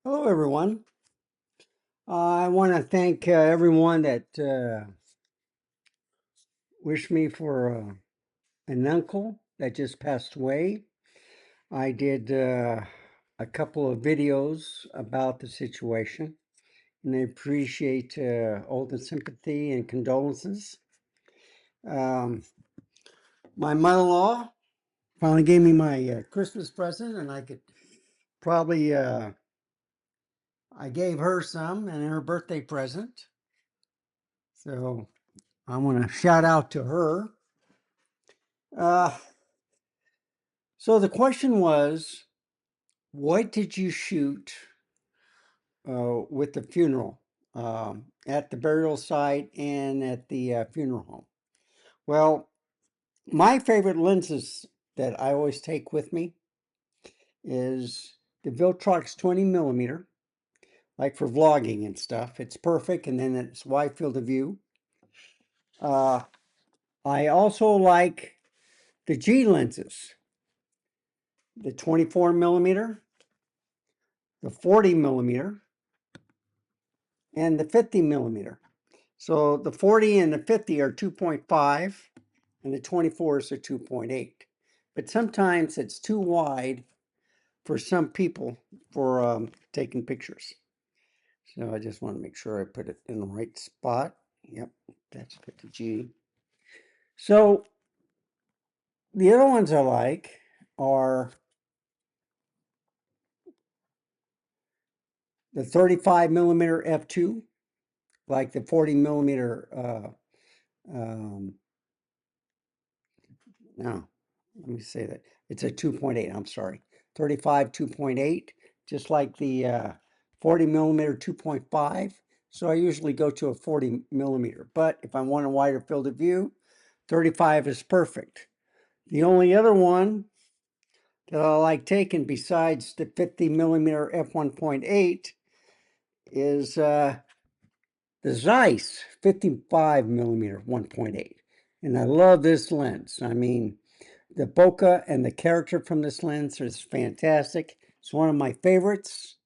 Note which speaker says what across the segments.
Speaker 1: Hello, everyone. I want to thank everyone that wished me for an uncle that just passed away. I did a couple of videos about the situation, and I appreciate all the sympathy and condolences. Um, my mother-in-law finally gave me my Christmas present, and I could probably I gave her some and her birthday present. So I want to shout out to her. Uh, so the question was, what did you shoot with the funeral, at the burial site and at the funeral home? Well, my favorite lenses that I always take with me is the Viltrox 20 millimeter, like for vlogging and stuff. It's perfect, and then it's wide field of view. Uh, I also like the G lenses, the 24 millimeter, the 40 millimeter, and the 50 millimeter. So the 40 and the 50 are 2.5 and the 24 is a 2.8. But sometimes it's too wide for some people for taking pictures. So I just want to make sure I put it in the right spot. Yep, that's 50G. So the other ones I like are the 35 millimeter f2, like the 40 millimeter no, let me say that. It's a 2.8, I'm sorry. 35 2.8, just like the 40 millimeter 2.5. So I usually go to a 40 millimeter, but if I want a wider field of view, 35 is perfect. The only other one that I like taking besides the 50 millimeter f1.8 is the Zeiss 55 millimeter 1.8. And I love this lens. I mean, the bokeh and the character from this lens is fantastic. It's one of my favorites.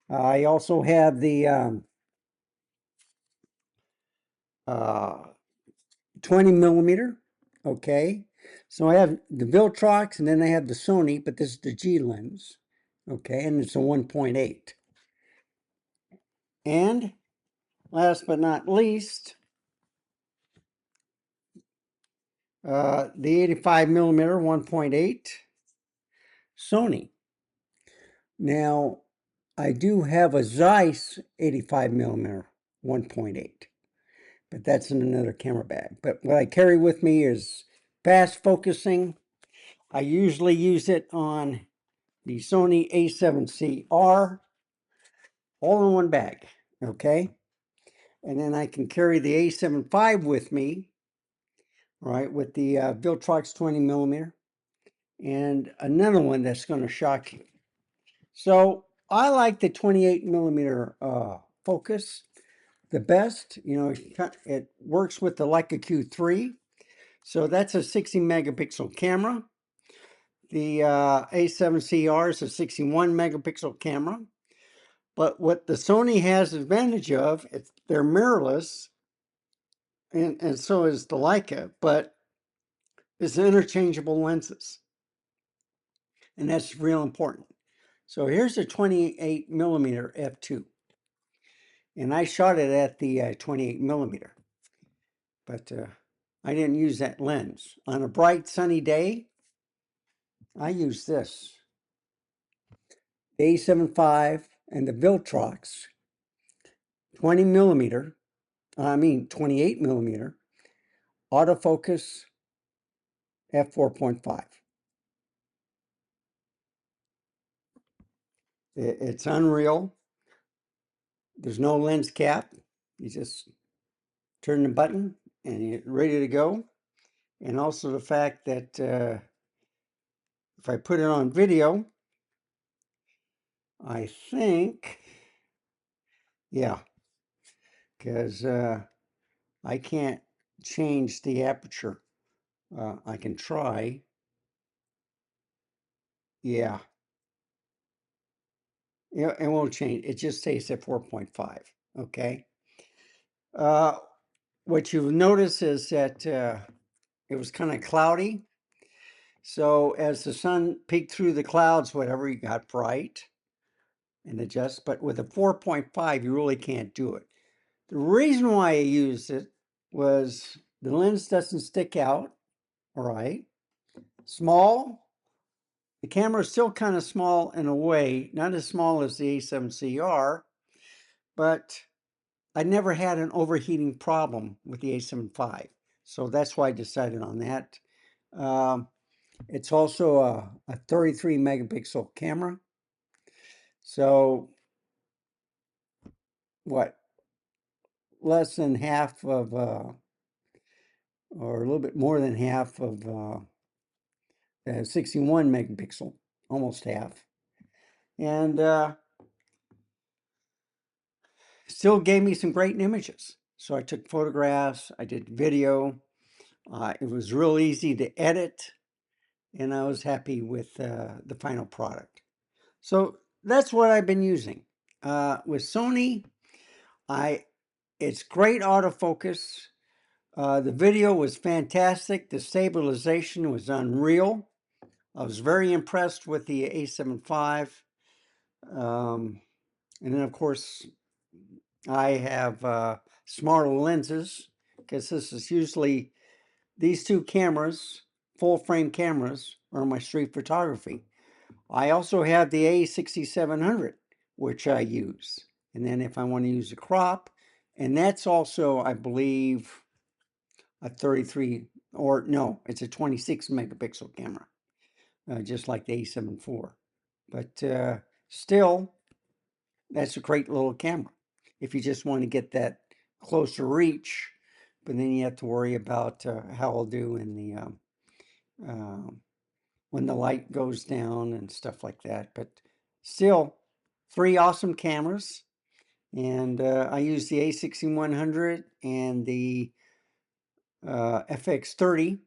Speaker 1: I also have the uh, 20 millimeter. Okay. So I have the Viltrox and then I have the Sony, but this is the G lens. Okay. And it's a 1.8. And last but not least, the 85 millimeter 1.8 Sony. Now, I do have a Zeiss 85 millimeter 1.8, but that's in another camera bag. But what I carry with me is fast focusing. I usually use it on the Sony A7C-R, all in one bag, okay? And then I can carry the A7V with me, right, with the Viltrox 20 millimeter, and another one that's going to shock you. So I like the 28 millimeter focus the best. You know, it works with the Leica Q3. So that's a 60 megapixel camera. The A7CR is a 61 megapixel camera. But what the Sony has advantage of, they're mirrorless, and so is the Leica, but it's interchangeable lenses. And that's real important. So here's a 28 millimeter f2. And I shot it at the 28 millimeter. But I didn't use that lens. On a bright sunny day, I use this. The A7V and the Viltrox 20 millimeter, 28 millimeter autofocus f4.5. It's unreal. There's no lens cap. You just turn the button and you're ready to go. And also the fact that if I put it on video, I think, yeah, because I can't change the aperture. I can try. Yeah. It won't change. It just stays at 4.5. Okay. Uh, what you'll notice is that it was kind of cloudy. So as the sun peeked through the clouds, whatever, you got bright and adjust. But with a 4.5, you really can't do it. The reason why I used it was the lens doesn't stick out, all right? Small. The camera is still kind of small in a way, not as small as the A7CR, but I never had an overheating problem with the A7V. So that's why I decided on that. Um, it's also a 33 megapixel camera. So what? Less than half of, or a little bit more than half of 61 megapixel, almost half. And still gave me some great images. So I took photographs, I did video. It was real easy to edit, and I was happy with the final product. So that's what I've been using. With Sony, it's great autofocus. The video was fantastic. The stabilization was unreal. I was very impressed with the A7V. And then, of course, I have smarter lenses because this is usually these two cameras, full frame cameras, are my street photography. I also have the A6700, which I use. And then if I want to use a crop, and that's also, I believe, a 33, or no, it's a 26 megapixel camera, just like the A7 IV. But still, that's a great little camera if you just want to get that closer reach. But then you have to worry about how I'll do in the when the light goes down and stuff like that. But still, three awesome cameras. And I use the A6100 and the FX30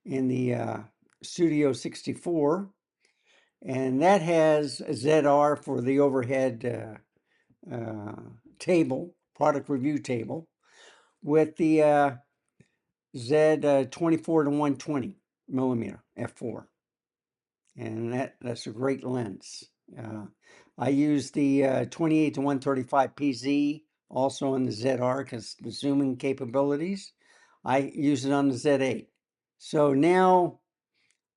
Speaker 1: in the Studio 64. And that has a ZR for the overhead table, product review table, with the Z 24 to 120 millimeter f4. And that's a great lens. I use the 28 to 135 PZ also on the ZR because the zooming capabilities. I use it on the Z8. So now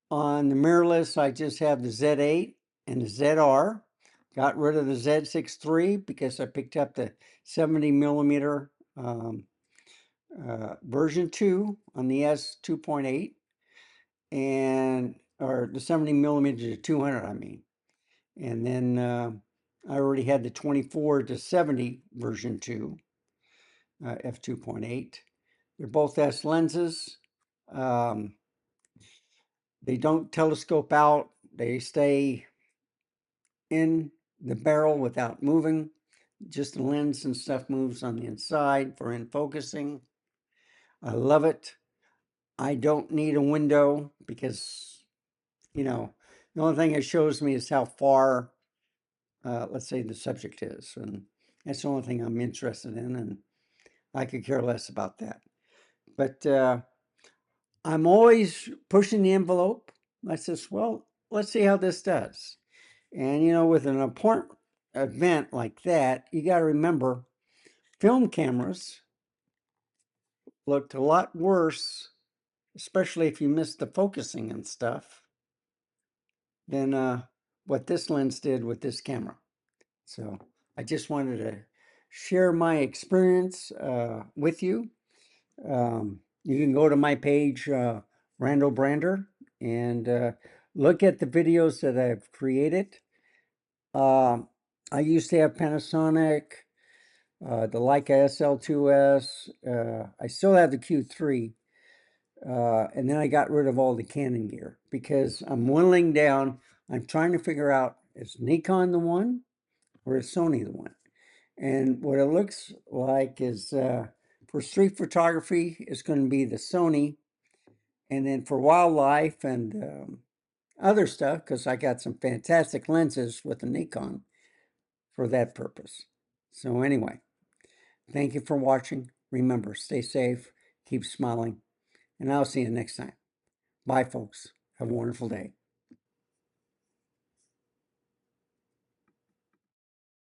Speaker 1: on the mirrorless, I just have the Z8 and the ZR. Got rid of the Z6 III because I picked up the 70 millimeter version 2 on the S2.8 and or the 70 millimeter to 200, I mean. And then I already had the 24 to 70 version 2 f2.8. They're both S lenses. They don't telescope out. They stay in the barrel without moving. Just the lens and stuff moves on the inside for in focusing. I love it. I don't need a window because, the only thing it shows me is how far, let's say, the subject is. And that's the only thing I'm interested in. And I could care less about that. But I'm always pushing the envelope. I says, well, let's see how this does. And, with an important event like that, you got to remember film cameras looked a lot worse, especially if you missed the focusing and stuff, than what this lens did with this camera. So I just wanted to share my experience with you. You can go to my page, Randall Brander, and look at the videos that I've created. I used to have Panasonic, the Leica SL2S. I still have the Q3. And then I got rid of all the Canon gear because I'm whittling down. I'm trying to figure out, is Nikon the one or is Sony the one? And what it looks like is for street photography, it's going to be the Sony. And then for wildlife and other stuff because I got some fantastic lenses with the Nikon for that purpose. So anyway, thank you for watching. Remember, stay safe, keep smiling, and I'll see you next time. Bye, folks. Have a wonderful day.